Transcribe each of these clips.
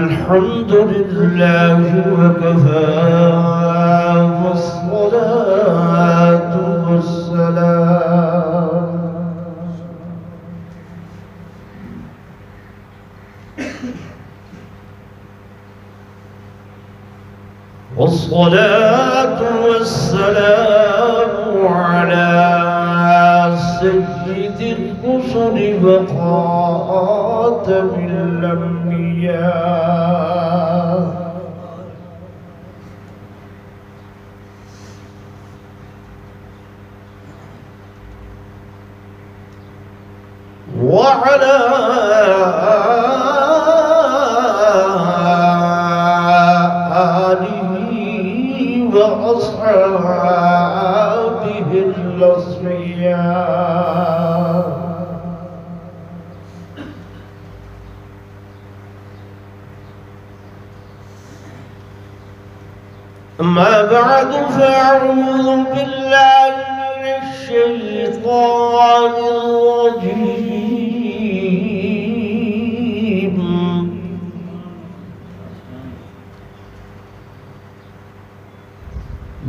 الحمد لله وكفى والصلاة والسلام على سيد الرسل وخاتم الأنبياء وعلى آله وأصحابه الأصفياء. أما بعد فأعوذ بالله من الشيطان الرجيم.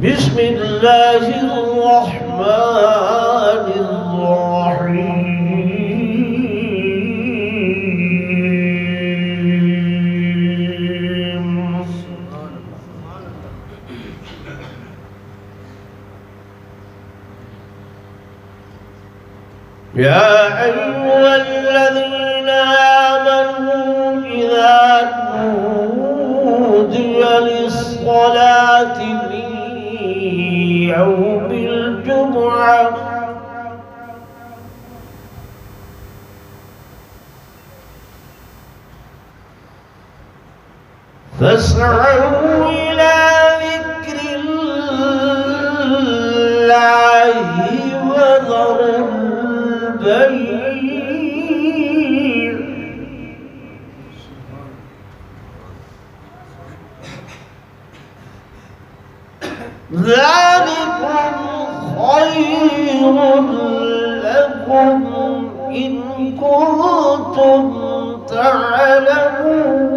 بسم الله الرحمن الرحيم. يا أيها الذين آمنوا إذا نودي للصلاة من يوم الجمعة فاسعوا إلى ذكر الله وذروا البيع ذلكم خير لكم إن كنتم تعلمون.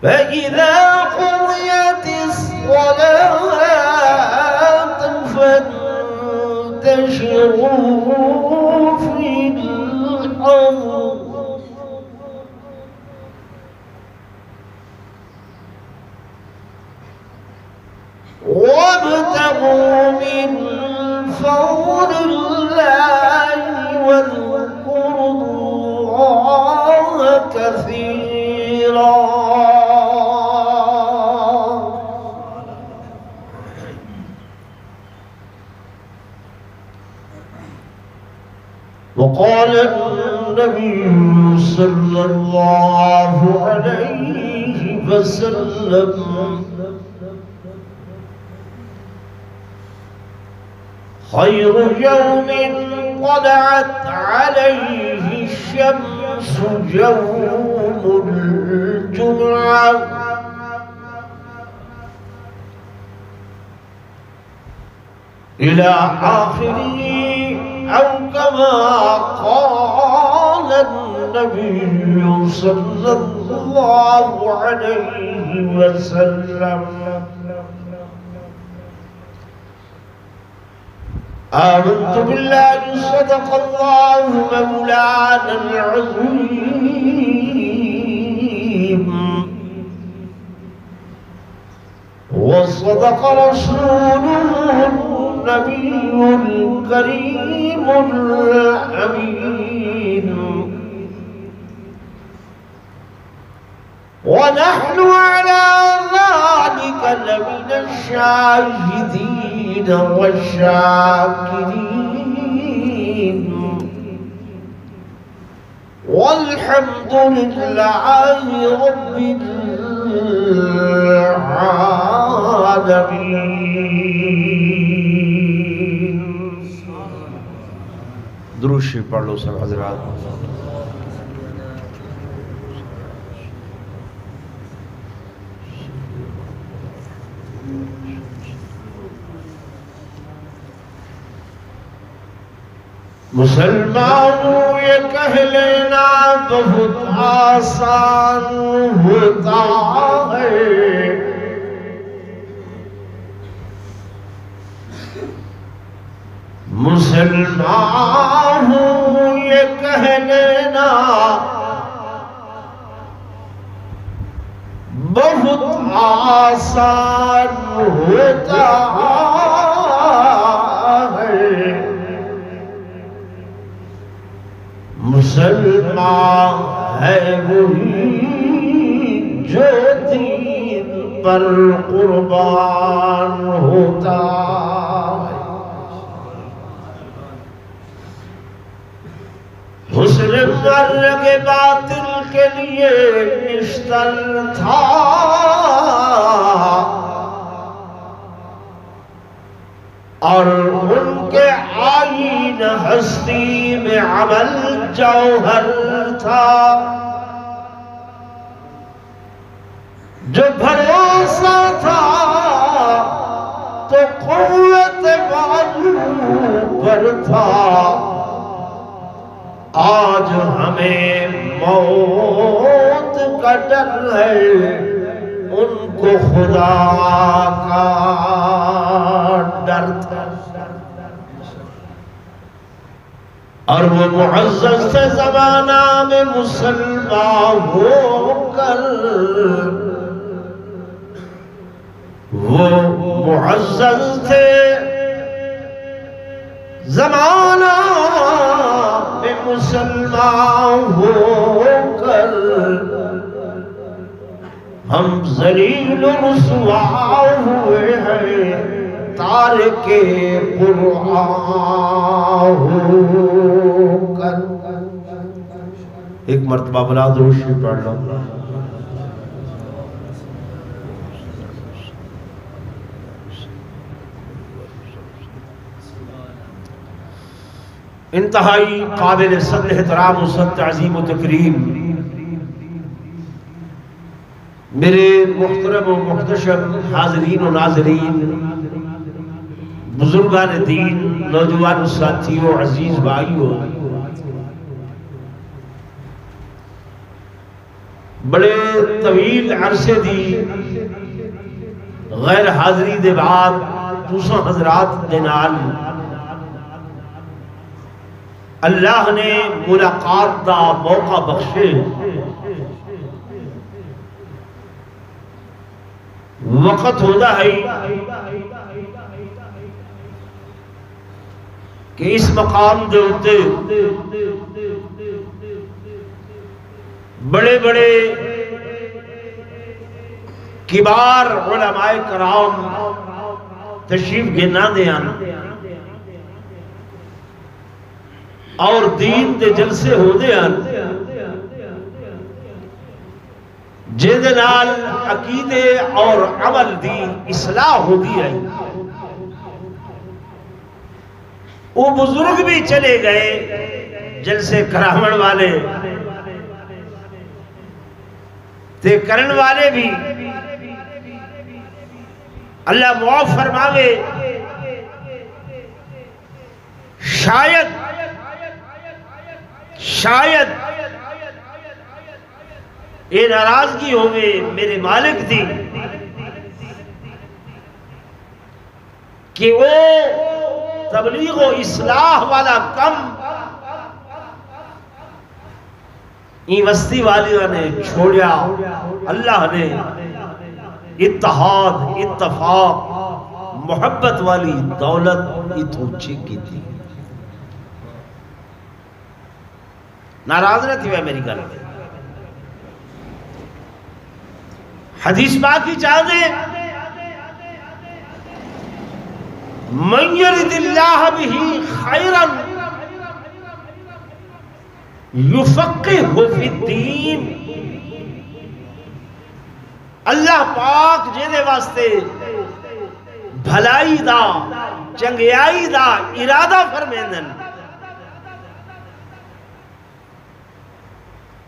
فإذا قضيت الصلاة فانتشروا في الأرض وابتغوا من فضل الله واذكروا الله كثيرا. وقال النبي صلى الله عليه وسلم خير يوم طلعت عليه الشمس يوم الجمعة إلى آخره أو كما قال النبي صلى الله عليه وسلم. آمنت بالله صدق الله مولانا العظيم وصدق رسوله النبي الكريم الأمين. ونحن على ذلك لمن الشاهدين والشاكرين والحمد لله رب العالمين. درود شریف پڑھ لو سب حضرات. مسلمانوں یہ کہہ لینا بہت آسان ہوتا ہے، مسلمان ہوں یہ کہہ لینا بہت آسان ہوتا ہے، مسلمان ہے وہی جو دین پر قربان ہوتا ہے۔ حسن مرگ باطل کے لیے نشتر تھا، اور ان کے آئین ہستی میں عمل جوہر تھا، جو بھروسہ تھا تو قوت بازو پر تھا، آج ہمیں موت کا ڈر ہے، ان کو خدا کا ڈر تھا۔ اور وہ معزز سے زمانہ میں مسلمان ہو کر، وہ معزز سے زمانہ میں مسلمان ہو کر، ہم ذلیل و رسوا ہوئے ہیں تارک قرآن ہو کر۔ ایک مرتبہ بلا درود شریف پڑھ لو۔ انتہائی قابل صد احترام و صد تعظیم و تکریم میرے محترم و محتشم حاضرین و ناظرین، بزرگان دین، نوجوان ساتھیوں، عزیز بھائیوں، بڑے طویل عرصے دی غیر حاضری دے بعد دوسرا حضرات دے نال اللہ نے ملاقات دا موقع بخشے۔ وقت ہوتا ہے کہ اس مقام دے ہوتے بڑے بڑے کبار علماء کرام تشریف گنا دے اور دین دے جلسے ہو دے جہدے نال عقیدے اور عمل دی اصلاح ہو دی ہے۔ وہ بزرگ بھی چلے گئے جلسے کراون والے تے کرن والے بھی، اللہ معاف فرماوے، شاید یہ ناراضگی ہوئے میرے مالک دی کہ وہ تبلیغ و اصلاح والا کم این وسطی والیوں نے چھوڑیا، اللہ نے اتحاد، اتفاق، محبت والی دولت اتھوچی کی تھی۔ ناراض نہ تھی وہ میری گل میں۔ حدیث پاک کی چاہ دے، من یرد اللہ بہ خیرا یفقہہ فی الدین، اللہ پاک جیدے واسطے بھلائی دا، چنگیائی دا ارادہ فرمیندن،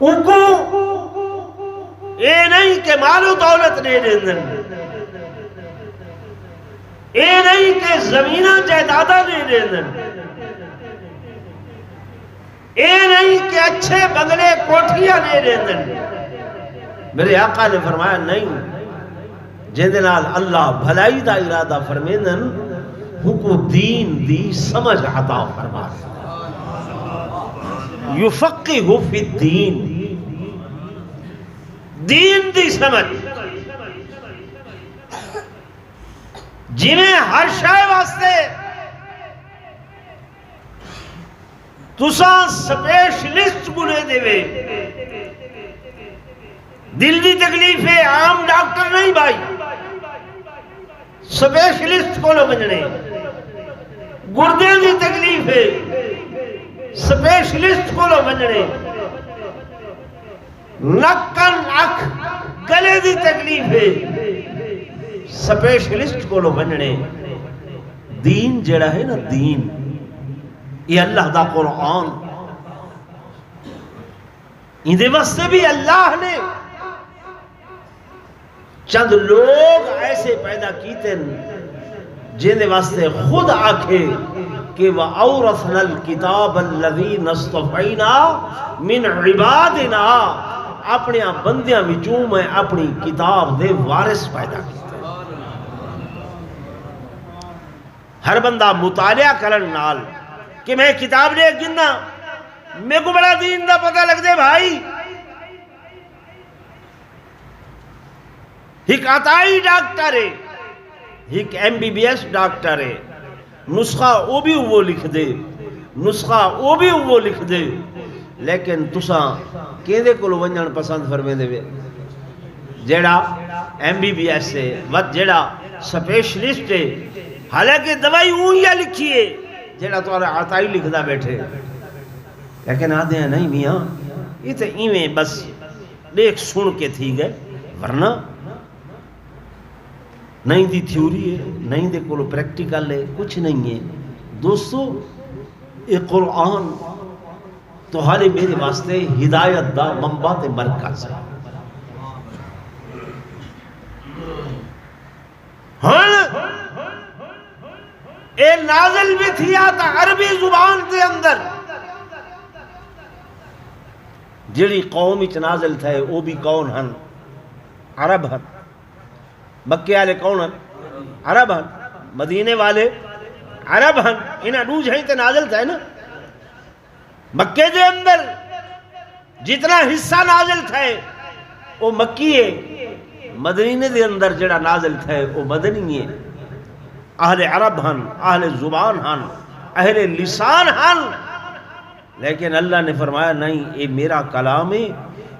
ان کو اے نہیں کہ مال و دولت نہیں دیندن، اے نہیں کہ زمینہ جائیدادہ نہیں دین، اے نہیں کہ اچھے بنگلے کوٹھیاں نہیں دین۔ میرے آقا نے فرمایا نہیں، جے نال اللہ بھلائی دا ارادہ فرمیندن کو دین دی سمجھ عطا فرما، یفقہ فی الدین، دین دی سمجھ جی میں ہر شے واسطے تساں سپیشلسٹ گنے دے وے، دل دی تکلیف ہے عام ڈاکٹر نہیں بھائی، سپیشلسٹ کو لو بننے، گردے دی تکلیف ہے سپیشلسٹ کو لو بننے، نکن اکھ گلے دی تکلیف ہے سپیشلسٹ کو لو بننے۔ دین جڑا ہے نا، دین یہ اللہ دا قرآن، اندے واسطے بھی اللہ نے چند لوگ ایسے پیدا کیتے جن دے واسطے خود آکھے کہ وَأَوْرَثْنَا الْكِتَابَ الَّذِينَ اصْطَفَيْنَا مِنْ عِبَادِنَا، اپنے بندیاں وچوں میں اپنی کتاب دے وارث پیدا کیتے۔ ہر بندہ مطالعہ کرن نال کہ میں کتاب لے گنا میں کو بڑا دین دا پتہ لگ دے بھائی۔ ایک عطائی ڈاکٹر ہے، ایک MBBS ڈاکٹر ہے، نسخہ وہ بھی وہ لکھ دے، نسخہ وہ بھی وہ لکھ دے، لیکن تساں کیندے کول ونجن پسند فرمے دے، جیڑا MBBS ہے وت جیڑا سپیشلسٹ ہے، حالانکہ دوائی اوہی لکھی ہے جیڑا تمہارا عطائی لکھدا بیٹھے، لیکن آدھے ہیں نہیں میاں یہ تو ایویں بس دیکھ سن کے تھی گئے، ورنہ نہیں دی تھیوری ہے، نہیں دے کولو پریکٹیکل ہے، کچھ نہیں ہے۔ دوستو یہ قرآن تو حالے میرے واسطے ہدایت دا منبع تے مرکز ہے۔ اے نازل بھی تھیا تا عربی زبان دے اندر، جڑی قوم اچ نازل تھے وہ بھی کون ہن؟ عرب ہن۔ مکے والے کون ہن؟ عرب ہن۔ مدینے والے عرب ہن۔ انہاں دو جہیں تے نازل تھے نا۔ مکے دے اندر جتنا حصہ نازل تھے وہ مکی ہے، مدینے دے اندر جڑا نازل تھے وہ مدنی ہے۔ اہل عرب ہن، اہل زبان ہن، اہل لسان ہن، لیکن اللہ نے فرمایا نہیں یہ میرا کلام ہے،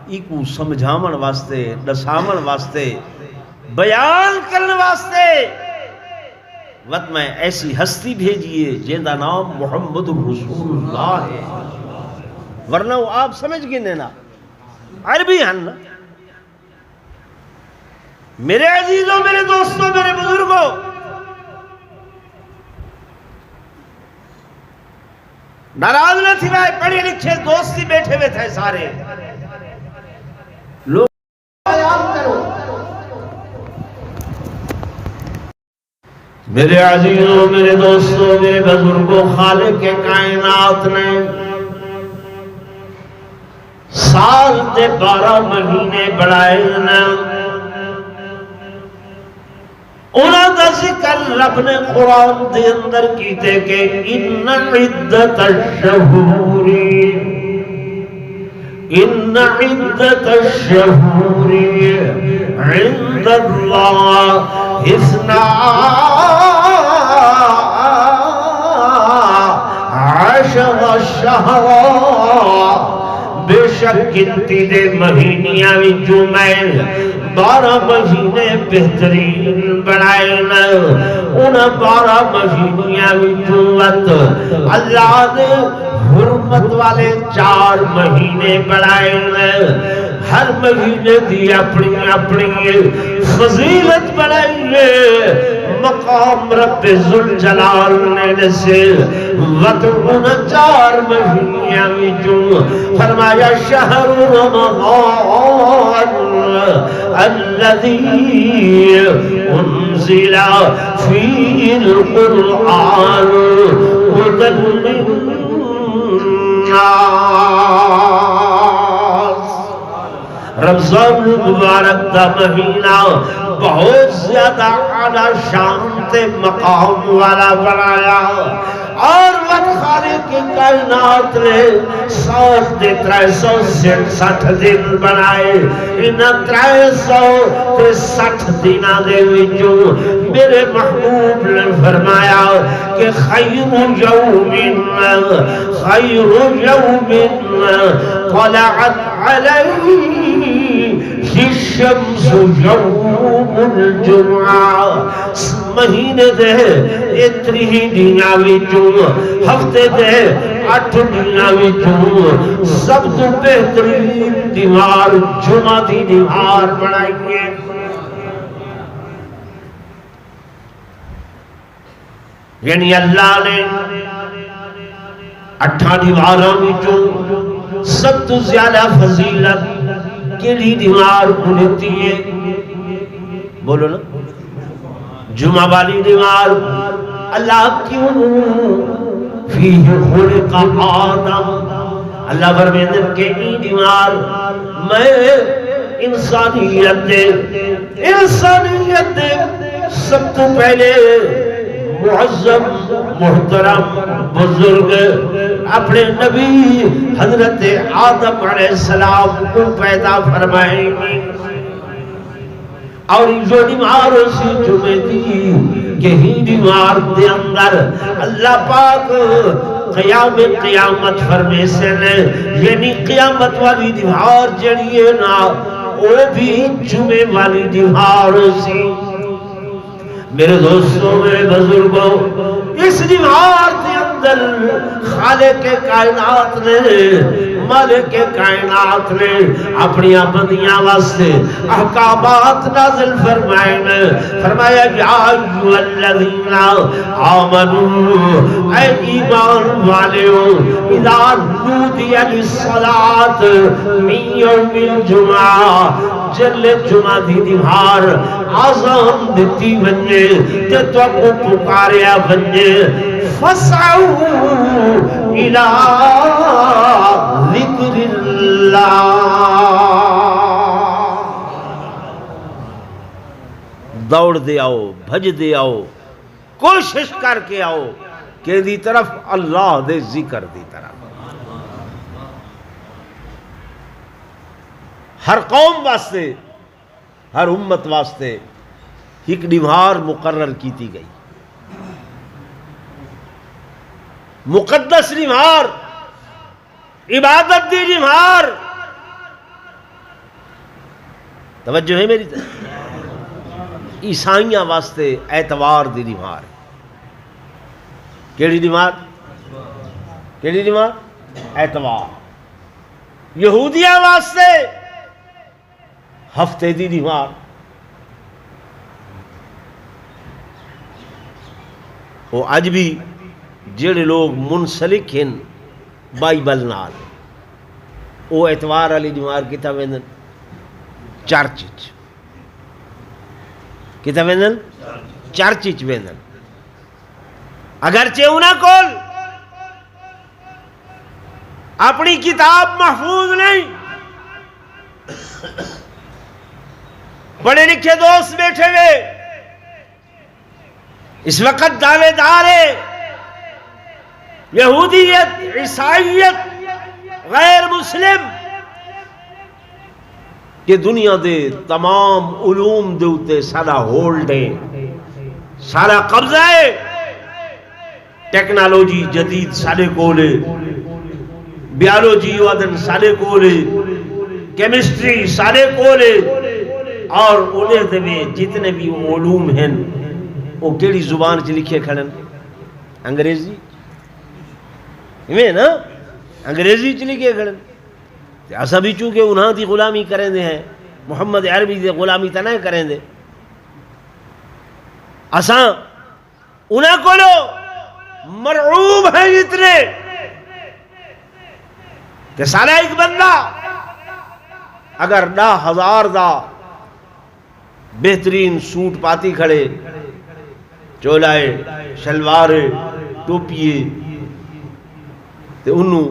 ایکو سمجھامن واسطے، دسامن واسطے، بیان کرنے واسطے وقت میں ایسی ہستی بھیجیے جن دا نام محمد رسول اللہ ہے، ورنہ وہ آپ سمجھ گئے نا عربی ہن نا۔ میرے عزیزوں، میرے دوستوں، میرے بزرگوں، ناراض نہ تھی بھائی، پڑھے لکھے دوست ہی بیٹھے ہوئے تھے سارے لوگ۔ میرے عزیزوں، میرے دوستوں، میرے بزرگوں، خالق کے کائنات نے سال دے 12 مہینے بڑھائے نا، انہاں دا ذکر رب نے قرآن دے اندر کیتے کہ ان عدت الشہور عند اللہ 12 شہر، بے شک گنتی دے مہینیاں وچوں میں 12 مہینے بہترین بنائے نا۔ ان 12 مہینیاں وچوں اللہ نے حرمت والے 4 مہینے بنائے نا۔ ہر مہینے دی اپنی اپنی فضیلت بنائی ہے۔ مقام رب ذوالجلال نے دسے وقت ان 4 مہینیاں وچوں فرمایا شہر رمضان الذی انزل أنزل في القرآن هدى للناس. رمضان مبارک دا مہینہ بہت زیادہ اعلیٰ شان تے مقام والا بنایا، اور وقت خالق کی کائنات نے 360 دن بنائے. ان 360 دنوں دے وچوں میرے محبوب نے فرمایا کہ خیر یوم طلعت علیہ الشمس یوم الجمعہ. مہینے دے اتری ہی دینا وچوں، ہفتے دے 8 دینا وچوں سب تو بہترین دیوار جمعہ دی دیوار بنائیں گے. یعنی اللہ نے 8 دیواراں وچوں سب تو زیادہ فضیلت کیڑی دیوار کو دیتی ہے؟ بولو نا، جمعہ والی دیوار. اللہ کیوں؟ فیہ خلق آدم. اللہ فرماتے ہیں کہ یہ دیوار میں انسانیت دے سب تو پہلے معظم محترم بزرگ اپنے نبی حضرت آدم علیہ السلام کو پیدا فرمائیں گے. اور جو دیوار اسی جمعے دی یہی دیوار دے اندر اللہ پاک قیامت فرمے سے نے، یعنی قیامت والی دیوار جڑی ہے نا وہ بھی جمعے والی دیوار سی. میرے دوستوں، میرے بزرگوں، اس دیوار کے اندر خالق کائنات نے، مالک کائنات نے اپنی بندیاں واسطے احکامات نازل فرمائے. فرمایا یا ایھا الذین آمنوا، اے ایمان والو، اذا نودی للصلاۃ من یوم الجمعہ، جل جمعہ دی دیوار آزان دیتی ونجے تے تو کو پکاریا ونجے، فسعوا الى ذکر اللہ. دوڑ دے آؤ، بھج دے آؤ، کوشش کر کے آؤ کہ دی طرف اللہ دے ذکر دی طرف. ہر قوم واسطے، ہر امت واسطے ایک دیوار مقرر کیتی گئی، مقدس دیوار، عبادت دی دیوار. توجہ ہے میری طرف؟ عیسائیاں واسطے اعتوار دی دیوار. کیڑی دیوار؟ کیڑی دیوار؟ اعتوار. یہودیاں واسطے ہفتے دی دیوار. وہ اج بھی جڑے لوگ منسلک ہیں بائبل نال، وہ اتوار والی دیوار کتا ویندن؟ چرچ وچ. کتا ویندن؟ چرچ وچ ویندن. اگرچہ انہاں کول اپنی کتاب محفوظ نہیں. پڑھے لکھے دوست بیٹھے ہوئے اس وقت دعوے دار ہے یہودیت، عیسائیت، غیر مسلم کہ دنیا دے تمام علوم دے اتے سارا ہولڈ ہے، سارا قبضہ ہے. ٹیکنالوجی جدید سارے کولے، بیالوجی وادن سارے کولے، کیمسٹری سارے کولے، اور انہیں دے جتنے بھی علوم ہیں وہ کیڑی زبان چ لکھے کھڑن؟ انگریزی میں نا، انگریزی چ لکھے کھڑن. ایسا بھی چونکہ انہاں دی غلامی کریں دے ہیں، محمد عربی دی غلامی تا نہیں کریں دے. اساں انہاں کو لو مرعوب ہیں اتنے کہ سارا ایک بندہ اگر 10,000 دا بہترین سوٹ پاتی کھڑے، چولائے، شلوارے، ٹوپیے، تے انہوں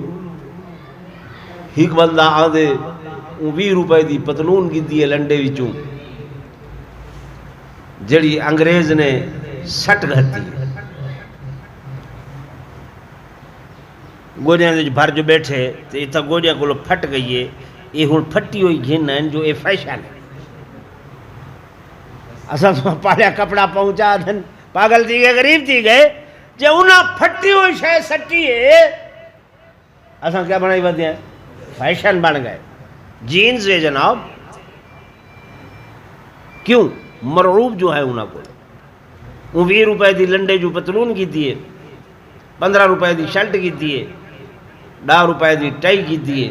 ہیک بندہ آدھے 20 روپے دی پتلون کی دیئے لنڈے وچوں جڑی انگریز نے سٹ گھتی گوڑیاں دے بھر جو بیٹھے تے اتھا گوڑیاں کو پھٹ گئی ہے، یہ ہون پھٹی ہوئی گھن ہیں جو اے فیشن ہے۔ اساں تو پالیا کپڑا پہنچا دن پاگل تھی گئے، غریب تھی گئے، جے انہاں پھٹی ہوئی شے سٹی ہے اساں کیا بنائی بدے ہیں؟ فیشن بن گئے۔ جینز ہے جناب، کیوں؟ مرعوب جو ہے انہاں کو، 20 روپے دی لنڈے جو پتلون کی دیئے، 15 روپے دی شرٹ کی دیئے، 10 روپے دی ٹائی کی دیئے،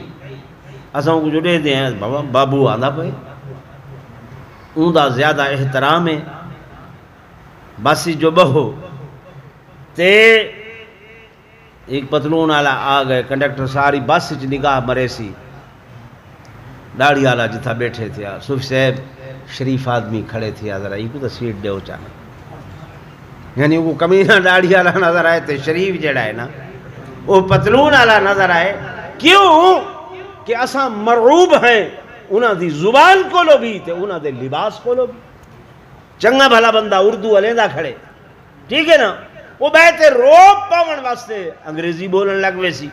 اساں کو جو دے دے ہیں بابو آندھا پہ اون دا زیادہ احترام ہے۔ باسی جو بہو تے ایک پتلون آلا آ گئے، کنڈکٹر ساری بس چ نگاہ مرے سی، داڑھی آلا جتھا بیٹھے تھے، صوفی صاحب شریف آدمی کھڑے تھے، ذرا یہ کو تو سیٹ دے چانا، یعنی وہ کمینہ داڑھی آلا نظر آئے تے شریف جڑا ہے نا وہ پتلون آلا نظر آئے۔ کیوں کہ اساں مرعوب ہیں انہاں دی زبان کو لو بھی تے انہاں دے لباس کو لو بھی۔ چنگا بھلا بندہ اردو علیندہ کھڑے، ٹھیک ہے نا، وہ بیٹھے روب پاون واسطے انگریزی بولن لگ ویسی،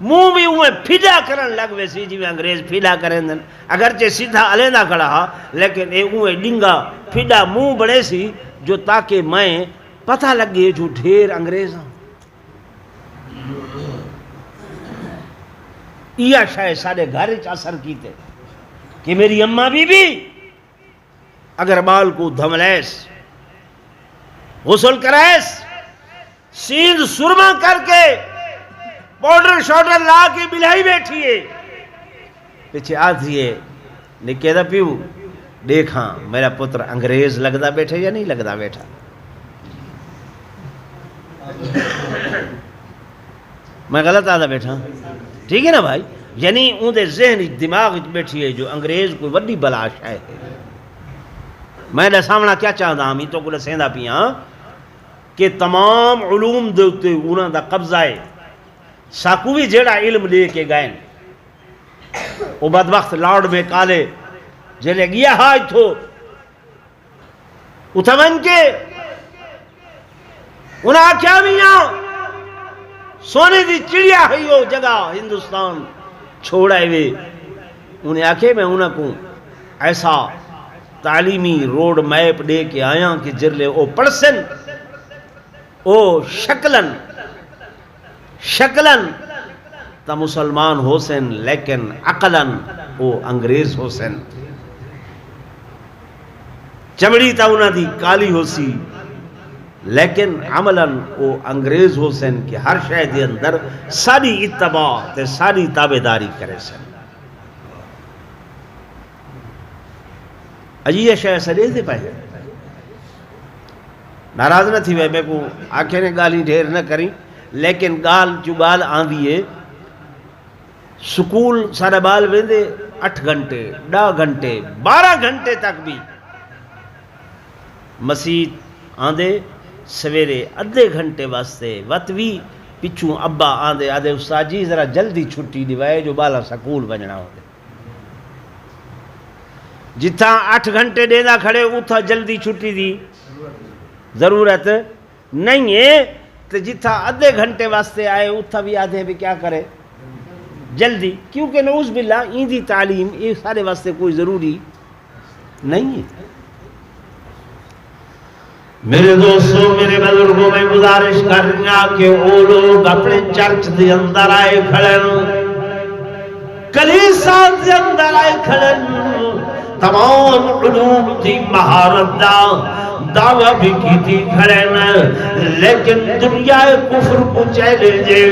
منہ بھی اوہ پھیڈا کرن لگ ویسی جی میں انگریز پھیڈا کریں دن، اگرچہ سیدھا علیندہ کھڑا ہا لیکن اے اوہ ڈنگا پھیڈا منہ بڑے سی جو تاکہ میں پتہ لگے جو ڈھیر انگریز ہاں۔ یہ شاید سارے گھر اثر کیتے کہ میری اماں بی بی اگر بال کو دھملیس، غسل کرائس، سیندھ سرما کر کے پاؤڈر شاؤڈر لا کے بلائی بیٹھی ہے، پیچھے آتی ہے نکے دا پیو دیکھاں میرا پتر انگریز لگدا بیٹھے یا نہیں لگدا بیٹھا۔ میں غلط آدھا بیٹھا، ٹھیک ہے نا بھائی، یعنی اون دے ذہن دماغ بیٹھی ہے جو انگریز کوئی وڈی بلاش ہے۔ میں نے سامنا کیا چاہتا ہوں، تو کو سیندا پیاں کہ تمام علوم دوتے انہاں دا قبضہ ہے، ساکوی جیڑا علم لے کے گئے وہ بدبخت لارڈ میں کالے جلے گیا ہائی تھو اتمن کے انہاں کیا میاں سونے دی چڑیا ہوئی ہو جگہ ہندوستان چھوڑائے ہوئے، انہیں آکھے میں انہاں کو ایسا تعلیمی روڈ میپ دے کے آیا کہ جرلے او پڑسن او شکلن تا مسلمان ہو سن لیکن عقلن او انگریز ہو سن، چمڑی تا انہاں دی کالی ہو سی لیکن عملاً او انگریز ہو سن کہ ہر شے دے اندر ساری اتباع تے ساری تابعداری کرے سن۔ اجیہ شے سڑے دے پائے ناراض نہ تھی میں کو آنکھیں نے گالی ڈھیر نہ کریں، لیکن گال جو گال آندھی ہے سکول سارا بال ویندے 8 گھنٹے 10 گھنٹے 12 گھنٹے تک بھی مسیت آندھے سویرے ادھے گھنٹے واسطے وطوی پچھوں ابا آندھے آدھے استاد جی ذرا جلدی چھٹی دیوائے جو بالا سکول بننا ہوتے، جتھا 8 گھنٹے دینا کھڑے اتھا جلدی چھٹی دی ضرورت نہیں ہے، تو جتھا ادھے گھنٹے واسطے آئے اتھا بھی آدھے بھی کیا کرے جلدی، کیونکہ نعوذ باللہ ایندی تعلیم یہ سارے واسطے کوئی ضروری نہیں ہے۔ میرے دوستوں میرے بزرگوں میں گزارش کرنا کہ وہ لوگ اپنے چرچ دے اندر آئے کھڑن، کلیسا دے اندر آئے کھڑن، تمام علوم دی مہارت دا دعویٰ بھی کی تھی کھڑن، لیکن دنیا کفر کو چیلنجے،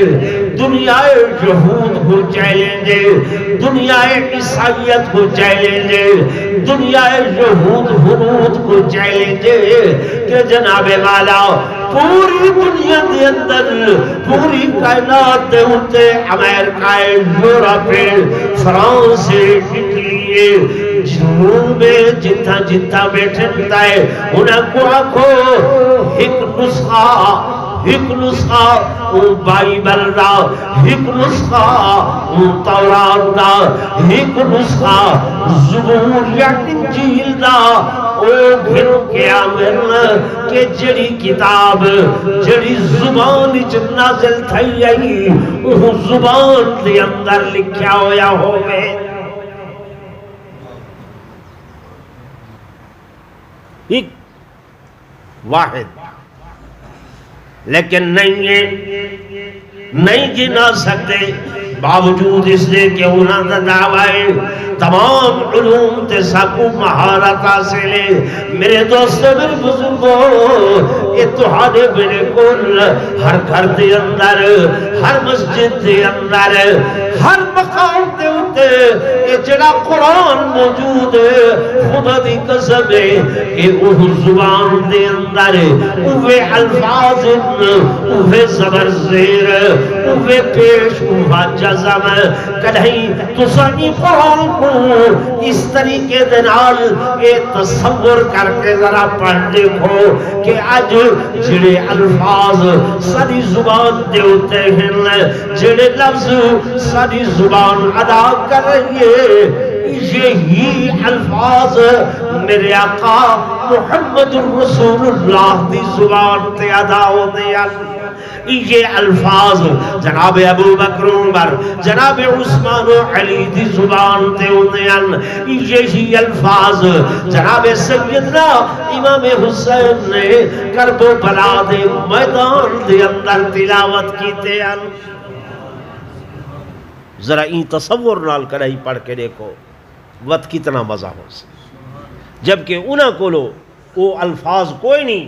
دنیا یہود کو چیلنجے، دنیا عیسائیت کو چیلنجے، دنیا یہود ہنود کو چیلنجے کہ جناب والا پوری دنیا دے اندر پوری کائنات دے ہوتے امریکہ، یورپ، فرانس، اٹلی، روم میں جتھا جتھا بیٹھتا ہے انہاں کو آکھو ایک نسخہ بائبل دا، ایک نسخہ تورات دا، ایک نسخہ زبور یا انجیل دا، او گھر کے آمن کہ جڑی کتاب جڑی زبان وچ نازل تھئی آئی وہ زبان دے اندر لکھیا ہویا ہوئے. ایک واحد لیکن نہیں گنا سکتے، باوجود اس لئے کہ انہاں دا دعویٰ ہے تمام علوم تے ساکو مہارت حاصل ہے. میرے دوستو میرے بزرگوں، یہ تہاڈے بالکل ہر گھر دے اندر، ہر مسجد دے اندر، ہر مقام دے اتے یہ جڑا قرآن موجود ہے خدا دی قسم ہے کہ وہ زبان دے اندر اوے الفاظ اوے زبر زیر اوے پیش اوہ جزم کدھیں تسانی قرآن کو اس طریقے دنال یہ تصور کر کے ذرا پڑھ دیکھو کہ آج جڑے الفاظ ساری زبان دے ہوتے ہیں، جڑے لفظ ساری زبان ادا کر رہی ہے، یہی الفاظ میرے آقا محمد رسول اللہ دی زبان تے ادا ہوتے ہیں. یہ الفاظ جناب ابو بکر عمر جناب عثمان و علی دی زبان تے ہوتے ہیں. یہی الفاظ جناب سیدنا امام حسین نے کربلا دے میدان دے اندر تلاوت کیتے ہیں. ذرا این تصور نال کرائی پڑھ کے دیکھو وقت کتنا مزہ ہو سے، جبکہ انہاں کو لو وہ الفاظ کوئی نہیں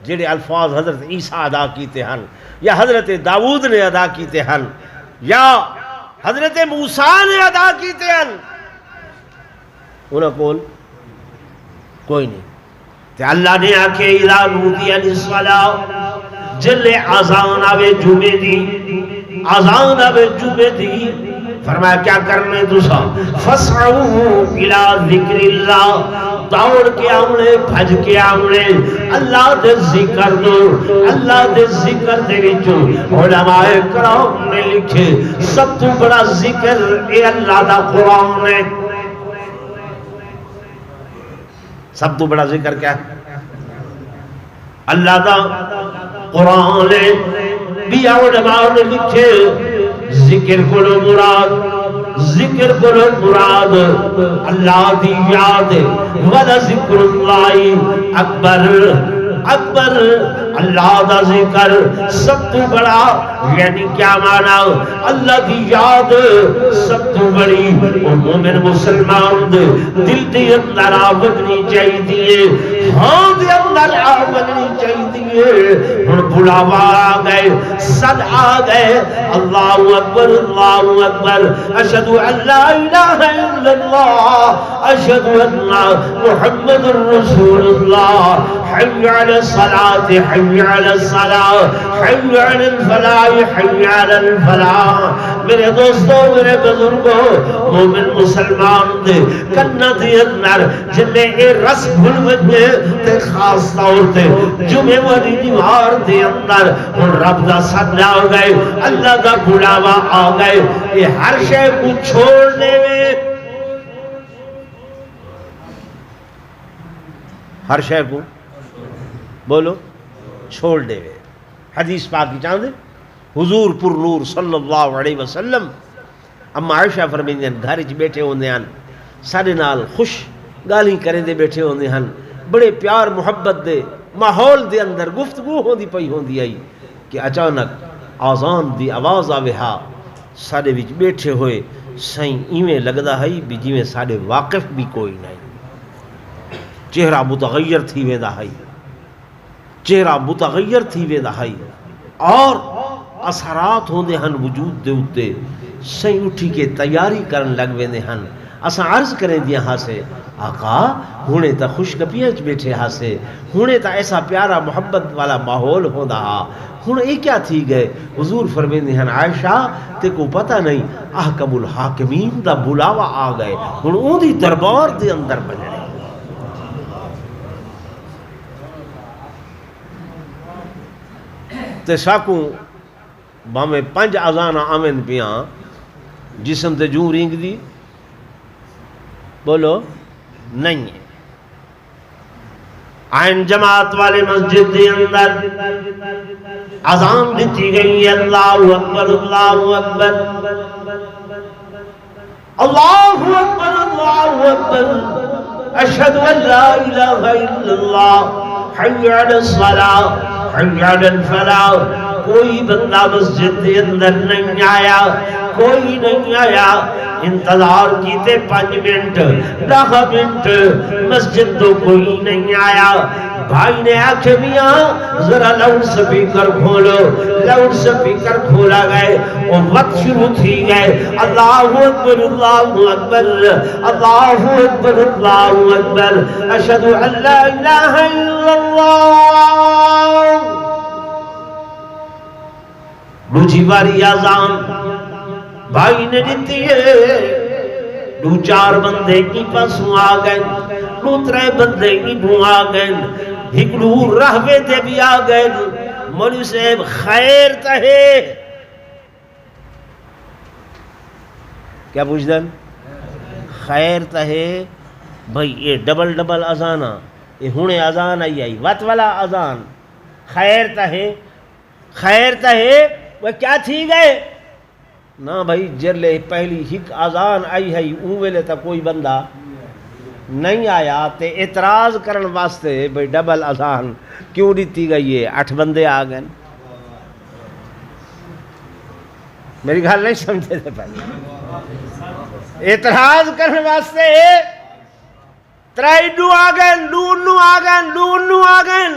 جڑے الفاظ حضرت عیسیٰ ادا کیتے ہیں یا حضرت داؤد نے ادا کیتے ہیں یا حضرت موسیٰ نے ادا کیتے ہیں، انہاں کو کوئی نہیں. تے اللہ نے آکے اذا نودی للصلاۃ جلے آزان آوے جمعے دی، آزان آوے جمعے دی، فرمایا کیا کرنے دوسرا فَاسْعَوْا إِلَىٰ ذِكْرِ اللَّهِ، دوڑ کے آمنے بھج کے آمنے اللہ دے ذکر دو. اللہ دے ذکر دے وچوں علماء کرام نے لکھے سب تو بڑا ذکر اے اللہ دا قرآن ہے. سب تو بڑا ذکر کیا ہے؟ اللہ دا قرآن ہے. بھی علماء نے لکھے ذکر کلو مراد، ذکر کلو مراد اللہ دی یاد وَلَا ذِكْرُ اللَّهِ اکبر. اکبر اللہ دا ذکر سب تو بڑا، یعنی کیا معنی؟ اللہ دی یاد سب تو بڑی. مومن مسلمان دل دے اندر آوگنی چاہی دیئے، ہاں دے اندر آوگنی چاہی دیئے. ہن بلاوا آ گئے، صد آ گئے، اللہ اکبر اللہ اکبر، اشہدو ان لا الہ الا اللہ، اشہدو ان محمد رسول اللہ، حی علی الصلاة حی علی الصلاة حی علی الفلاح حی علی الفلاح. میرے دوستوں میرے بزرگوں، مومن مسلمان دے کنہ دے اندر جنہیں اے رس بھول وجہ تے خاص طور تے جمعے والی دیوار دے اندر ان رب دا صد آ گئے، اللہ دا بلاوا آ گئے. یہ ہر شے کو چھوڑنے میں، ہر شے کو بولو چھوڑ دے. حدیث پاک کی چاندے حضور پر نور صلی اللہ علیہ وسلم اما عائشہ فرمیندے ہیں گھر وچ بیٹھے ہوندے ہیں سارے نال خوش گالی کریں دے بیٹھے ہوندے ہیں، بڑے پیار محبت دے ماحول دے اندر گفتگو ہوندی پئی ہوندی آئی کہ اچانک آزان دی آواز آوے ہا سارے وچ بیٹھے ہوئے سائیں ایویں لگدا ہے بھی جویں سارے واقف بھی کوئی نہیں. چہرہ متغیر تھی ویندا ہے، چہرہ متغیر تھی ویندا ہے اور اثرات ہوندے ہن وجود دے اتے. سائیں اٹھی کے تیاری کرن لگ ویندے ہن، اساں عرض کریں دیا ہاں سے آقا ہونے تا خوش گپیچ بیٹھے ہاں سے ہونے تا ایسا پیارا محبت والا ماحول ہوندا ہا ہن یہ کیا تھی گئے حضور فرمیندے ہیں عائشہ تے کو پتہ نہیں احکم الحاکمین دا بلاوا آ گئے ہن اون دی دربار دے اندر بجنے تے ساکوں بامے 5 اذان آمن پیاں جسم تے جو رینگ دی بولو نہیں ہے آئین جماعت والے مسجد دے اندر اذان دیتی گئی اللہ اکبر اللہ اکبر اللہ اکبر اللہ اکبر اشہد ان لا الہ الا اللہ حی علی الصلاۃ حی علی الفلاح کوئی بندہ مسجد دے اندر نہیں آیا کوئی نہیں آیا انتظار کیتے 5 منٹ 10 منٹ مسجد تو کوئی نہیں آیا بھائی نے آنکھیں میاں ذرا لاؤڈ سپیکر کھولو لاؤڈ سپیکر کھولا گئے اور وقت شروع تھی گئے اللہ اکبر اللہ اکبر اللہ اکبر اللہ اکبر اشہد ان لا الہ الا اللہ دوسری باری اذان بھائی نے دیتی ہے 2-4 بندے کی پاسوں آ گئے 2-3 بندے کی بھوں آ گئے ہکڑو رہوے دے بھی آ گئے مولوی صاحب خیر تہے کیا پوچھ دن خیر تہے بھئی یہ ڈبل اذانہ یہ ہونے اذان آئی وط والا اذان خیر تہے وہ کیا تھی گئے نا بھائی جرلے پہلی ہک اذان آئی ہے اون ویلے تا کوئی بندہ نہیں آیا تے اعتراض کرن واسطے بھئی ڈبل اذان کیوں دیتی گئی ہے 8 بندے آ گئے میری گھر نہیں سمجھے تھے پہلے اعتراض کرن واسطے 3 آ گئے لون آ گئے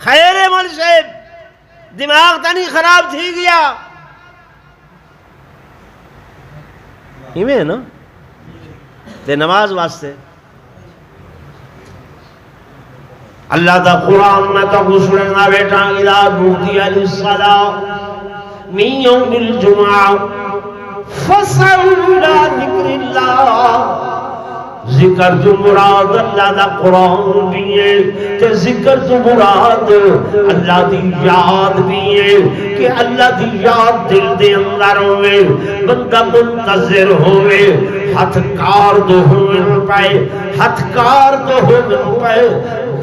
خیر مولی صاحب دماغ تنی خراب تھی گیا ہمیں نا تے نماز واسطے اللہ دا قرآن میں تو گسڑنا بیٹھا اذا نودی للصلاۃ من یوم الجمعہ فاسعوا الی ذکر اللہ ذکر تو مراد اللہ دا قرآن بھی ہے تے ذکر تو مراد اللہ دی یاد بھی ہے کہ اللہ دی یاد دل دے اندر ہوئے بندہ منتظر ہوئے ہتھ کار دو پائے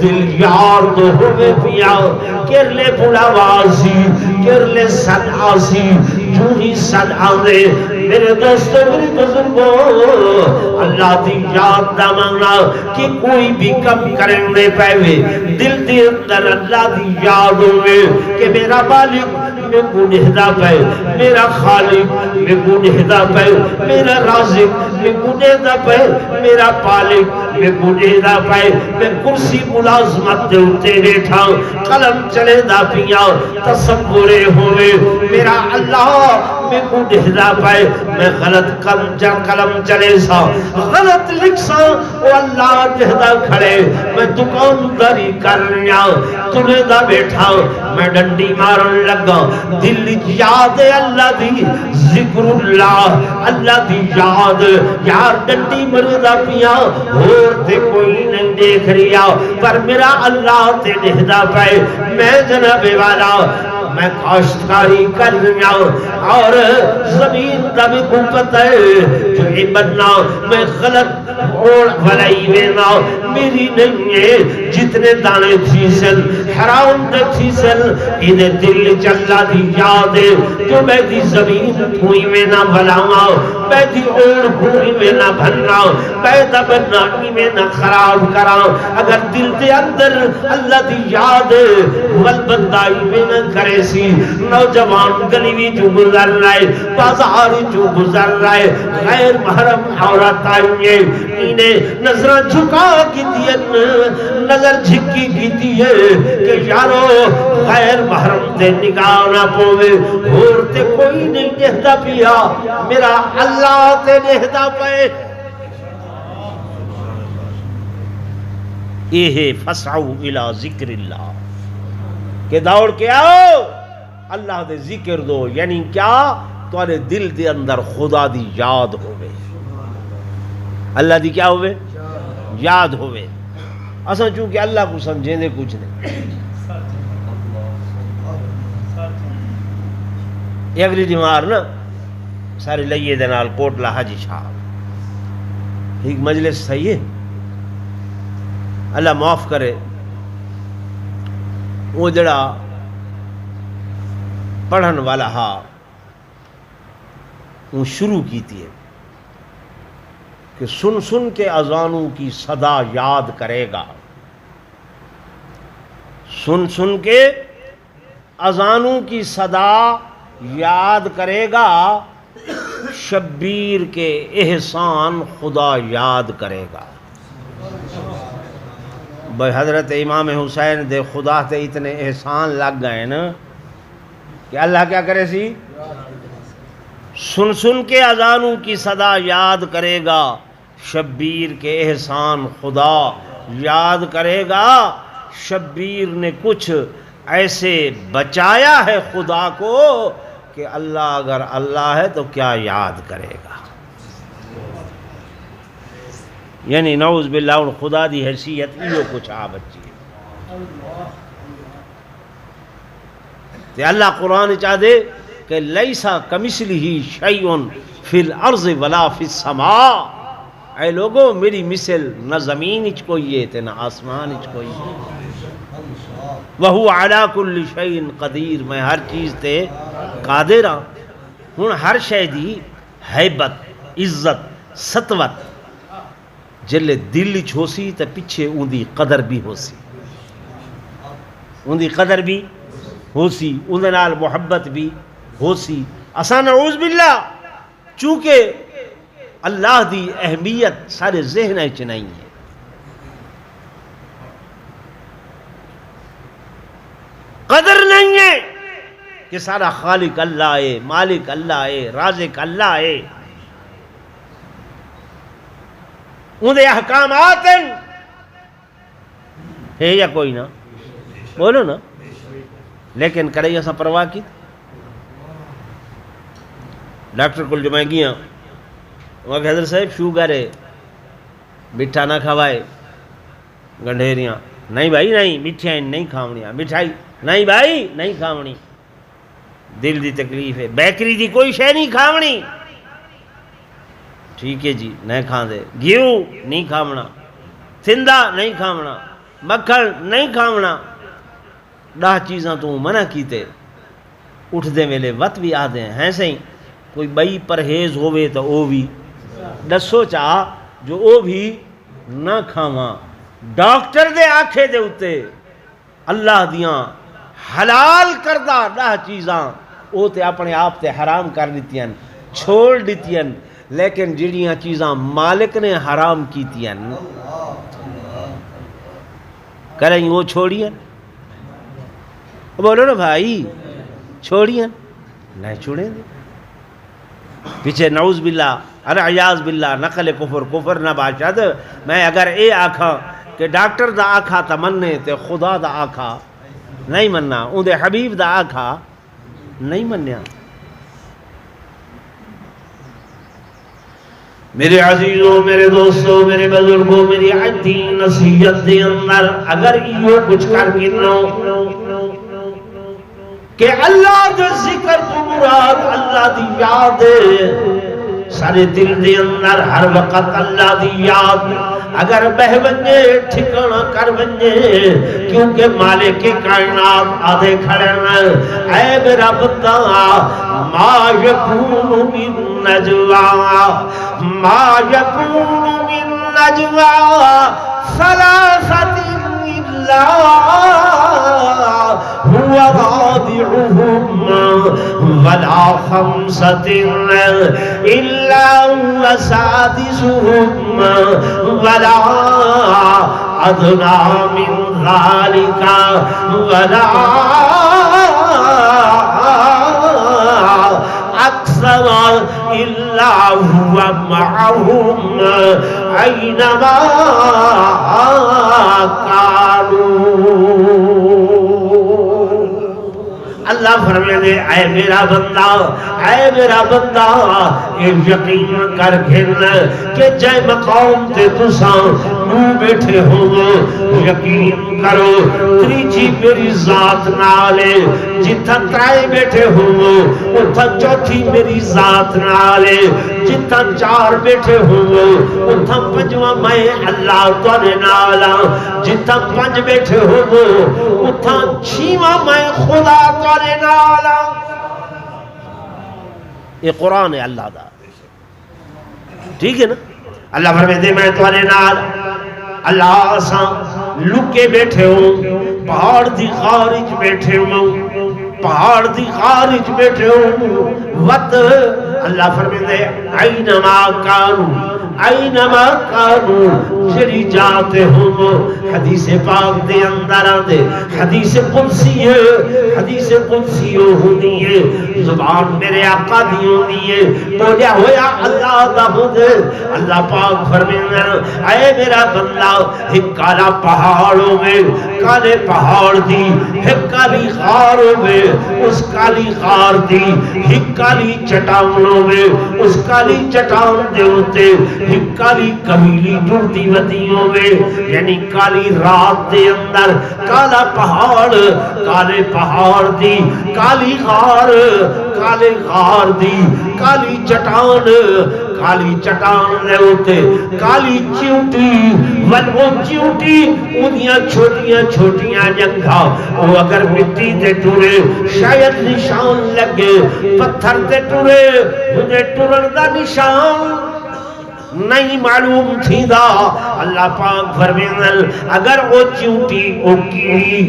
دل یار دو ہوئے پیا کر لے بڑا واسی کر لے صد آسی جو ہی صد آنے میرے دوستو میری بزرگوں اللہ دی یاد دا مانا کہ کوئی بھی کم کرن دے پائے دل دی اندر اللہ دی یاد ہوئے کہ میرا بالک میں کو نہدہ پائے میرا خالق میں کو نہدہ پائے میرا رازق میں کو نہدہ پائے میرا پالک میں کو نہدہ پائے میں کرسی ملازمت دے اتے بیٹھا قلم چلے دا پیا تصورے ہوئے میرا اللہ میں کو نہدہ پائے میں غلط قلم چلے سا غلط لکھ سا وہ اللہ نہدہ کھڑے میں دکانداری کرنیا تنہیں دا بیٹھا میں ڈنڈی مارن لگا دل یاد اللہ دی ذکر اللہ دی یاد یار ڈنڈی مردہ پیا اور تے کوئی نہیں دیکھ رہا پر میرا اللہ تے نہدہ پائے میں جناب والا میں کاشتکاری کر رہا اور زمین کا بھی کو پتہ ہے جو ہی بننا میں غلط اور بھلائی وینا میری نہیں ہے جتنے دانے تھی سن حرام دے تھی سن انہیں دل چلا دی یاد ہے جو میں دی زمین کوئی میں نہ بھلاما میں دی اور کوئی میں نہ بھلنا میں دا بنانی میں نہ خراب کرا اگر دل دے اندر اللہ دی یاد ہے والبندائی میں نہ کرے کرے سی نوجوان گلی جو گزر رہے بازار جو گزر رہے غیر محرم عورت آئیے انہیں نظر جھکا کی دین نظر جھکی کی دیئے کہ یارو غیر محرم تے نگاہ نہ پوے اور تے کوئی نہیں دیکھتا پیا میرا اللہ تے دیکھتا پے یہ فسعو الى ذکر اللہ کہ دوڑ کے آؤ اللہ دے ذکر دو یعنی کیا تمہارے دل دے اندر خدا دی یاد ہوئے اللہ دی کیا ہوئے یاد ہوئے اساں چونکہ اللہ کو سمجھیں دے کچھ نہیں یہ اگلی دیمار نا سارے لئیے دنال کوٹلا حجی شاہ ایک مجلس صحیح ہے اللہ معاف کرے وہ جڑا پڑھن والا ہا وہ شروع کیتی ہے کہ سن سن کے اذانوں کی صدا یاد کرے گا سن سن کے اذانوں کی صدا یاد کرے گا شبیر کے احسان خدا یاد کرے گا بھائی حضرت امام حسین دے خدا تے اتنے احسان لگ گئے نا کہ اللہ کیا کرے سی سن سن کے اذانوں کی صدا یاد کرے گا شبیر کے احسان خدا یاد کرے گا شبیر نے کچھ ایسے بچایا ہے خدا کو کہ اللہ اگر اللہ ہے تو کیا یاد کرے گا یعنی نعوذ باللہ ان خدا دی حیثیت ایو کچھ آ بچی ہے تے اللہ قرآن چاہ دے کہ لیسا کمثلہ شیء فی الارض ولا فی السماء اے لوگوں میری مثل نہ زمین اچ کوئی ہے تے نہ آسمان اچ کوئی ہے وہو علی کل شیء قدیر میں ہر چیز تے قادر ہاں ہن ہر شے دی ہیبت عزت سطوت جلے دل چ ہوسی تے پیچھے اون دی قدر بھی ہوسی اون دی قدر بھی ہوسی اون دے نال محبت بھی ہوسی اساں نعوذ باللہ چونکہ اللہ دی اہمیت سارے ذہن وچ نہیں ہے قدر نہیں ہے کہ سارا خالق اللہ ہے مالک اللہ ہے رازق اللہ ہے ان دے احکامات ہے یا کوئی نہ بولو نا لیکن کرے ایسا پرواہ کی ڈاکٹر کو جو میں گیا وہاں کہ حضرت صاحب شوگر ہے مٹھا نہ کھوائے گنڈھیریاں نہیں بھائی نہیں مٹھیاں نہیں کھاونیاں مٹھائی نہیں بھائی نہیں کھاونی دل دی تکلیف ہے بیکری دی کوئی شے نہیں کھاونی ٹھیک ہے جی نہیں کھان دے گھیو نہیں کھاونا تھندا نہیں کھاونا مکھن نہیں کھاونا 10 چیزاں تو منع کیتے اٹھ دے ویلے وت بھی آ دیں ہیں سہی کوئی بئی پرہیز ہوئے تو او بھی دسو چاہ جو او بھی نہ کھاواں ڈاکٹر دے آکھے دے اتے اللہ دیاں حلال کردہ 10 چیزاں او تے اپنے آپ تے حرام کر دیتیاں چھوڑ دیتیاں لیکن جڑیاں چیزاں مالک نے حرام کیتیاں کریں وہ چھوڑیاں بولو نا بھائی چھوڑیاں نہیں چھوڑیں دے پیچھے نعوذ باللہ العیاذ باللہ نقل کفر نہ باشد میں اگر اے آکھاں کہ ڈاکٹر دا آکھا تا مننے تے خدا دا آکھا نہیں مننا اون دے حبیب دا آکھا نہیں منیا میرے عزیزوں میرے دوستوں میرے بزرگوں میری عدی نصیحت دے اندر اگر یہ کچھ کر کے نو کہ اللہ دے ذکر تو مراد اللہ دی یاد سارے دل دے اندر ہر وقت اللہ دی یاد اگر بہ بنجے ٹھکانہ کر بنجے کیونکہ مالک کائنات آدھے کھڑنا اے میرا بندہ ما یکون من نجوا ما یکون من نجوا ثلاثة إلا هو رابعهم خمسة إلا هو سادسهم ولا أدنى من ذلك ولا أكثر إلا هو معهم أينما كانوا. اللہ فرمائے اے میرا بندہ یہ یقین کر گھن کہ جائے مقام تے تساں نو بیٹھے ہو یقین کرو تریجی میری ذات نالے جتھا ترائے بیٹھے ہو اتھا چوتھی میری ذات نالے جتھا چار بیٹھے ہو اتھا پنجواں میں اللہ تورے نالا جتھا پنج بیٹھے ہو اتھا چھیواں میں خدا تورے نالا. یہ قرآن ہے اللہ دا ٹھیک ہے نا. اللہ فرمائے میں تورے نال اللہ ساں لکے بیٹھے ہوں پہاڑ دی خارج بیٹھے ہوں پہاڑ دی خارج بیٹھے ہوں وقت اللہ فرمائے اینما کانو جڑی جاتے ہوں حدیث پاک دے اندر آدھے حدیث قدسی ہوندی ہے زبان میرے آقا دی ہوندی ہے بولیا ہویا اللہ دا ہوں اللہ پاک فرمائے اے میرا بندہ ایک کالا پہاڑوں میں کالے پہاڑ دی ایک کالی غاروں میں اس کالی غار دی ایک کالی چٹانوں میں اس کالی چٹان دے ہوتے ایک کالی کمیلی ٹوٹی ودیوں میں یعنی کالی رات دے اندر کالا پہاڑ کالے پہاڑ دی کالی غار کالے غار دی کالی چٹان دے ہوتے کالی چیوٹی وہ چیوٹی انہیاں چھوٹیاں جنگھا وہ اگر مٹی تے ٹورے شاید نشان لگے پتھر تے ٹورے مجھے ٹورن دا نشان نہیں معلوم تھی دا. اللہ پاک فرمائے اگر وہ چیوٹی او کیڑی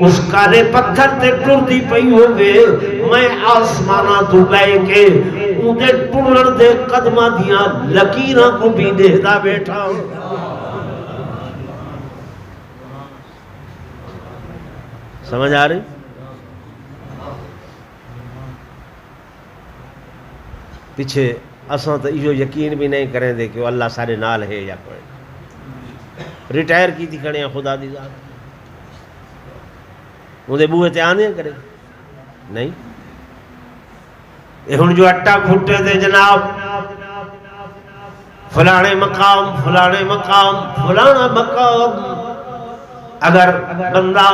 اس کالے پتھر تے ٹر دی پئی ہوگے میں آسمانہ تو گئے کے انہیں ٹرن دے قدمہ دیاں لکیرہ کو بھی دیکھتا بیٹھا ہوں. سمجھ آ رہی؟ پیچھے اساں تو یہ یقین بھی نہیں کریں دے کہ اللہ سارے نال ہے یا کوئی ریٹائر کی تھی کھڑے ہیں خدا دی ذات انہیں بوہے تے آنے کرے نہیں. ہن جو اٹا کھٹے دے جناب فلانے مقام فلانا مقام اگر بندہ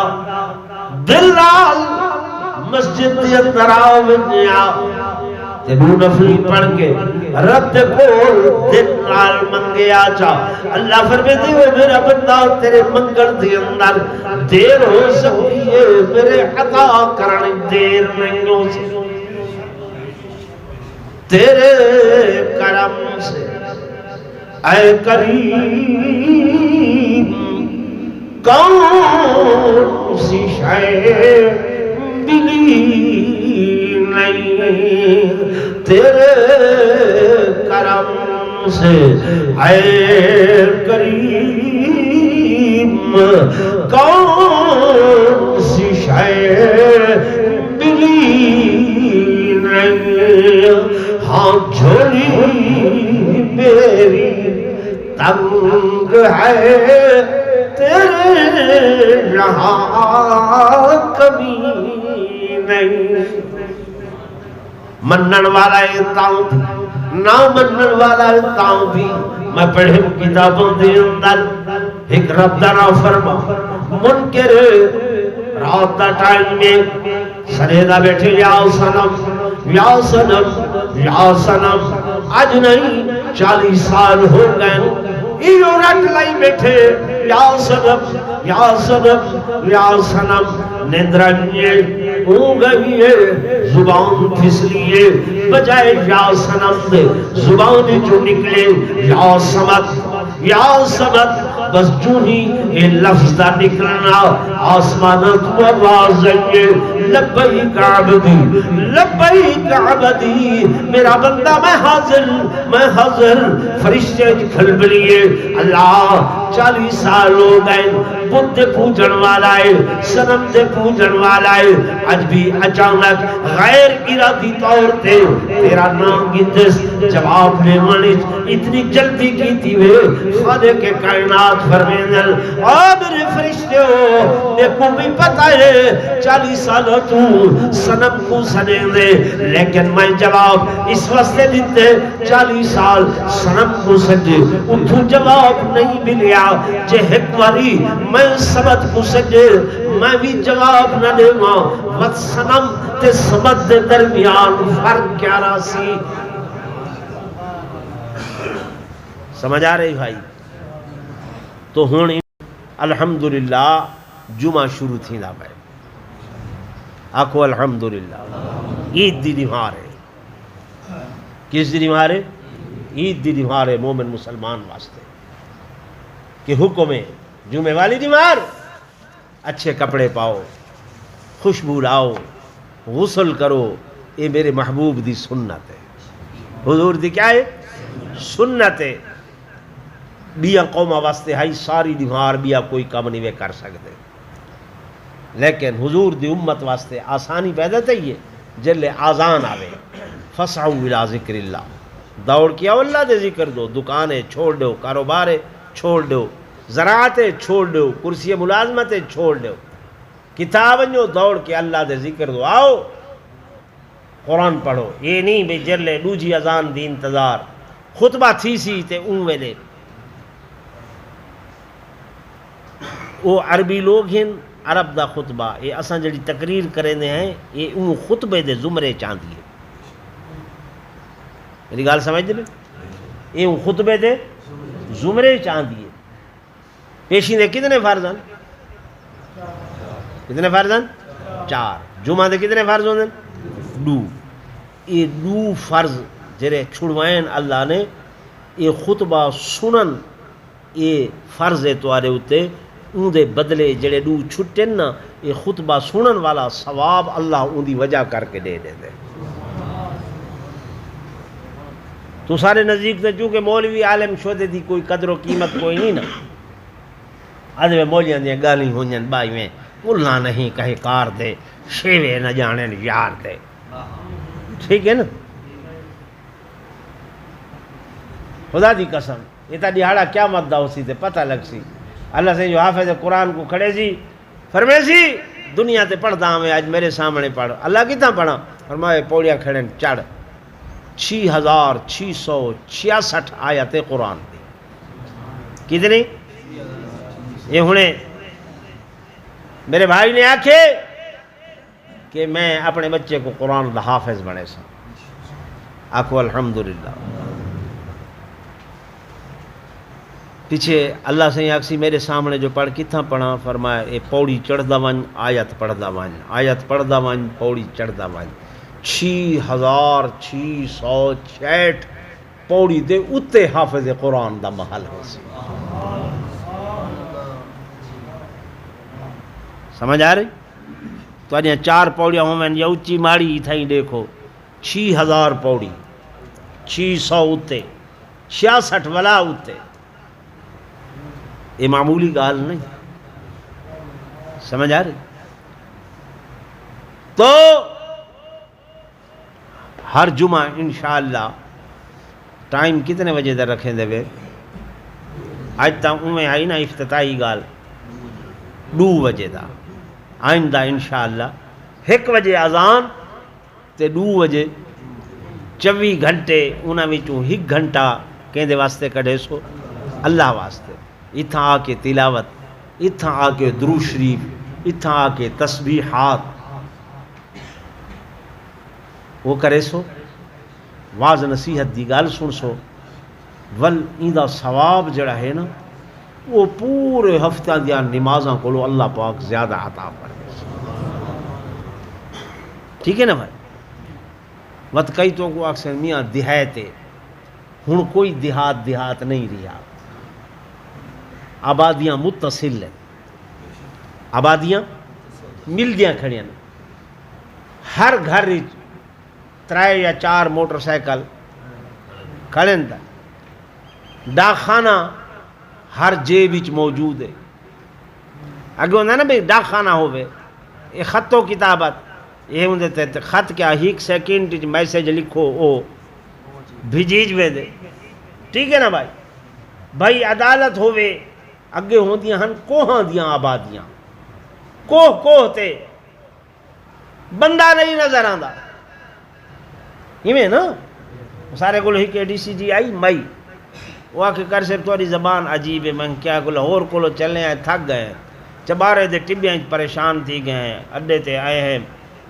دل نال مسجد دی اندر آوے تینو نفلی پڑھ کے رب کول دل نال منگے آجا. اللہ فرماتے ہوئے میرا بندہ تیرے منگل دے اندر دیر ہو سکتی ہے میرے عطا کرنے دیر نہیں ہو سکتی تیرے کرم سے اے کریم کون سی شے ملی نہیں تیرے کرم سے اے کریم کون سی شے ملی نہیں. ہاں جھولی میری تنگ ہے تیرے یہاں کمی نہیں. منن والا تاؤں بھی نہ منن والا تاؤں بھی میں پڑھے کتابوں دے اندر ایک رب دانا فرما منکر رات دا ٹائم میں سریدہ بیٹھے یا سنم یا سنم یا سنم آج نہیں 40 سال ہو گئے ایو رٹ لائی بیٹھے یا سنم یا سنم یا سنم ندرنیے ہو گئی ہے زبان پھسلیے بجائے یا سنم دے زبان جو نکلے یا سمت بس جو ہی یہ لفظ دا نکلنا آسمانوں تو آواز آئیے لبیک عبدی لبیک عبدی میرا بندہ میں حاضر فرشتے کھل بلیے اللہ 40 سال ہو گئے بدھ پوجن والا ہے صنم دے پوجن والا ہے آج بھی اچانک غیر ارادی طور تے تیرا نام گندس جواب نے منچ اتنی جلدی کی تھی وے خالق کے کائنات فرمیدل میرے فرشتے ہو دیکھو بھی پتا ہے 40 سال تو صنم کو سنے دے لیکن میں جواب اس واسطے دیتے 40 سال صنم کو سجے اتھو جواب نہیں ملیا جے حکماری میں سبت کو سجے میں بھی جواب نہ دے ماں وقت صنم تے سبت دے درمیان فرق کیا راسی سمجھ آ رہی بھائی تو ہون الحمدللہ جمعہ شروع تھی دا میں آکھو الحمدللہ عید دی نمار ہے کس دی نمار ہے عید دی نمار ہے مومن مسلمان واسطے کہ حکم ہے جمعہ والی نمار اچھے کپڑے پاؤ خوشبو لاؤ غسل کرو یہ میرے محبوب دی سنت ہے حضور دی کیا ہے سنت ہے بیا قومہ واسطے ہائی ساری نمار بیا کوئی کم نہیں کر سکتے لیکن حضور دی امت واسطے آسانی پیدا تھی ہے جلے آزان آوے فسعو الى ذکر اللہ دوڑ کیا اللہ دے ذکر دو دکانیں چھوڑ دو کاروباریں چھوڑ دو زراعتیں چھوڑ دو کرسی ملازمتیں چھوڑ دو کتابیں جو دوڑ کے اللہ دے ذکر دو آؤ قرآن پڑھو یہ نہیں بے جلے دوجی اذان دی انتظار خطبہ تھی سی تے اون ویلے وہ عربی لوگ ہیں عرب دا خطبہ یہ اساں جڑی تقریر کریں ہیں یہ اون خطبے دے زمرے چاندی ہے میری گال سمجھ دے یہ اون خطبے دے زمرے چاندی ہے پیشین دے کتنے فرض ہیں کتنے فرض ہیں 4 جمعہ دے کتنے فرض ہوندے 2 یہ 2 فرض جڑے چھڑوائیں اللہ نے یہ خطبہ سنن یہ فرض ہے توارے ہوتے ان دے بدلے جڑے 2 چھٹے نا یہ خطبہ سنن والا ثواب اللہ ان دی وجہ کر کے دے دے تو سارے نزدیک سے چونکہ مولوی عالم شودے دی کوئی قدر و قیمت کوئی نہیں نا ادھے مولیاں دیا گالی ہونجن بائی میں ملا نہیں کہے کار دے شیوے نہ جانے یار دے ٹھیک ہے نا خدا دی قسم یہ تا دیہاڑا کیا مدہ ہو سی تے پتہ لگ سی اللہ سے جو حافظ قرآن کو کھڑے سی فرمے سی دنیا تے پڑھتا ہمیں آج میرے سامنے پڑھ اللہ کتنا پڑھا فرمائے پوڑیاں کھڑے چڑھ 6666 آیت قرآن دی کتنی یہ ہونے میرے بھائی نے آکھے کہ میں اپنے بچے کو قرآن دا حافظ بنے سا آکھو الحمدللہ پیچھے اللہ سے آکسی میرے سامنے جو پڑھ کتنا پڑھا فرمایا اے پوڑی چڑھ دا ون آیت پڑھ دا ون آیت پڑھ دا ون پوڑی چڑھ دا ون 6666 پوڑی دے اتے حافظ قرآن دا محل ہو سی سمجھ آ رہی تو انہیں 4 پوڑیاں ہوں میں یا اچھی ماڑی تھائیں دیکھو 6000 پوڑی 600 اتے 66 والا اتے یہ معمولی گال نہیں سمجھ آ رہی تو ہر جمعہ انشاءاللہ ٹائم کتنے بجے در رکھیں دے بے آج تک میں آئی نا افتتاحی گال 2 بجے دا آئندہ انشاءاللہ 1 بجے اذان تے 2 بجے 24 گھنٹے انہاں وچوں 1 گھنٹہ کہندے واسطے کڈے سو اللہ واسطے اتھاں آ کے تلاوت اتھاں آ کے درود شریف اتھاں آ کے تسبیحات وہ کرے سو واز نصیحت دی گال سن سو ول ایندہ ثواب جڑا ہے نا وہ پورے ہفتہ دیا نمازاں کو اللہ پاک زیادہ عطا پر ٹھیک ہے نا بھائی وقت کئی تو کو اکثر میاں دیہاتے ہن کوئی دیہات نہیں رہا آبادیاں متصل ہیں، آبادیاں ملدیاں کھڑیاں، ہر گھر 3 یا 4 موٹر سائیکل کھڑے ہیں، ڈاکخانہ ہر جیب وچ موجود ہے۔ اگے ہوندہ نا بھئی ڈاکخانہ ہوئے، یہ خط و کتابت، یہ ہوندے تے خط کیا 1 سیکنڈ میسیج لکھو او بھیجیج وے دے، ٹھیک ہے نا بھائی۔ بھائی عدالت ہوئے، اگے ہوندیاں ہن کوہاں دیاں آبادیاں، کوہ تے بندہ نہیں نظر آندا، ہمیں نا سارے کو ہی کے ڈی سی جی آئی مئی وہ آکے کر سے تھوڑی زبان عجیب ہے، میں کیا کو لاہور کو چلنے آئے تھک گئے ہیں، چبارے دے ٹبیاں پریشان تھی گئے ہیں، اڈے تے آئے ہیں،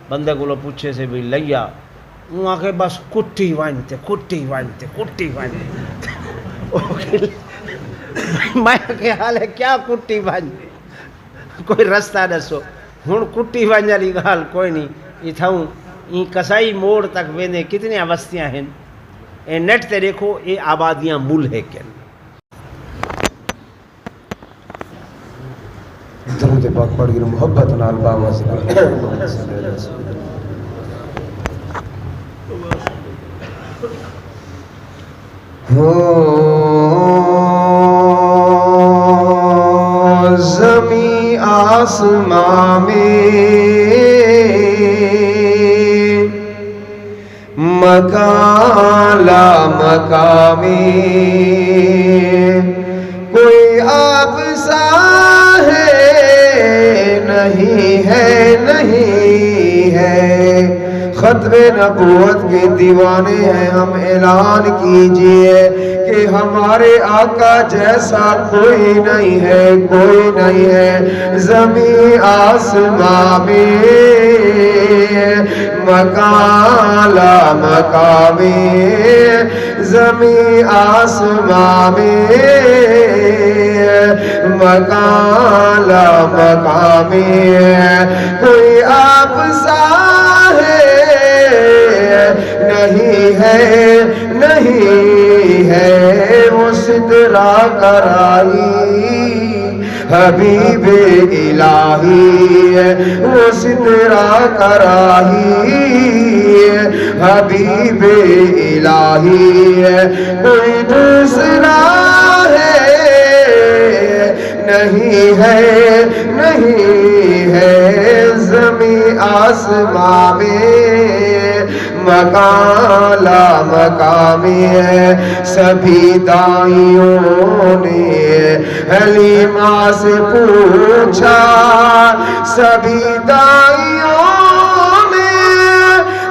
بندے کو پوچھے سے بھی لیا وہ آکے بس کٹی وانتے میں کہ حال ہے کیا کٹی وانتے، کوئی رستہ دسو ہن کٹی وانجا لی گال کوئی نہیں، یہ تھاؤں یہ کسائی موڑ تک ویندے کتنی اوستیاں ہیں، اے نیٹ تے دیکھو اے آبادیاں ملحق ہیں۔ درود پاک پڑھ گئے محبت نال بابا زمین آسمان میں مکان لا مکان میں کوئی آپ سا نہیں ہے، خطرے نبوت کے دیوانے ہیں ہم، اعلان کیجئے کہ ہمارے آقا جیسا کوئی نہیں ہے، زمین آسمان میں مکان لا مکان میں، زمین آسمان میں مکان لا مکان میں کوئی آپ سا نہیں ہے، وہ سدرا کرائی حبیب الہی ہے، وہ سدرا کرائی حبیب الہی ہے، کوئی دوسرا نہیں ہے، زمین آسمان میں مکان لا مکان میں، سبھی دائیوں نے حلیمہ سے پوچھا، سبھی دائیوں نے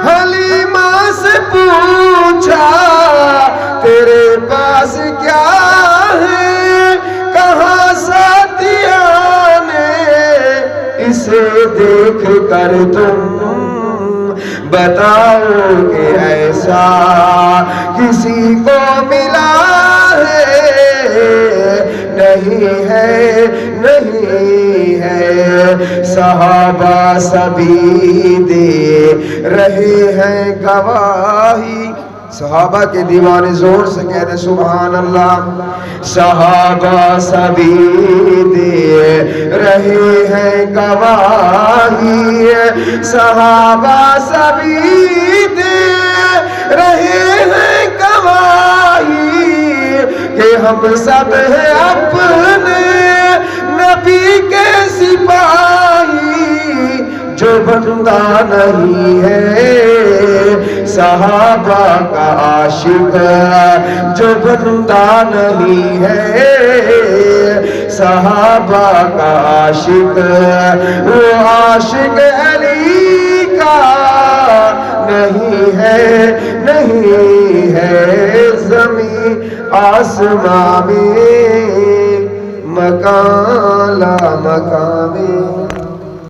حلیمہ سے پوچھا، تیرے پاس کیا ہے، کہاں ساتھیاں نے اسے دیکھ کر تم بتاؤ کہ ایسا کسی کو ملا نہیں ہے، صحابہ سبھی دے رہے ہیں گواہی، صحابہ کے دیوانے زور سے کہہ دے سبحان اللہ، صحابہ سبھی دے رہے ہیں گواہی، صحابہ سبھی دے رہے ہیں گواہی کہ ہم سب ہیں اپنے نبی کے سپاہی، جو بندہ نہیں ہے صحابہ کا عاشق، جو بندہ نہیں ہے صحابہ کا عاشق، وہ عاشق علی کا نہیں ہے، زمین آسمان میں مکان لا مکان میں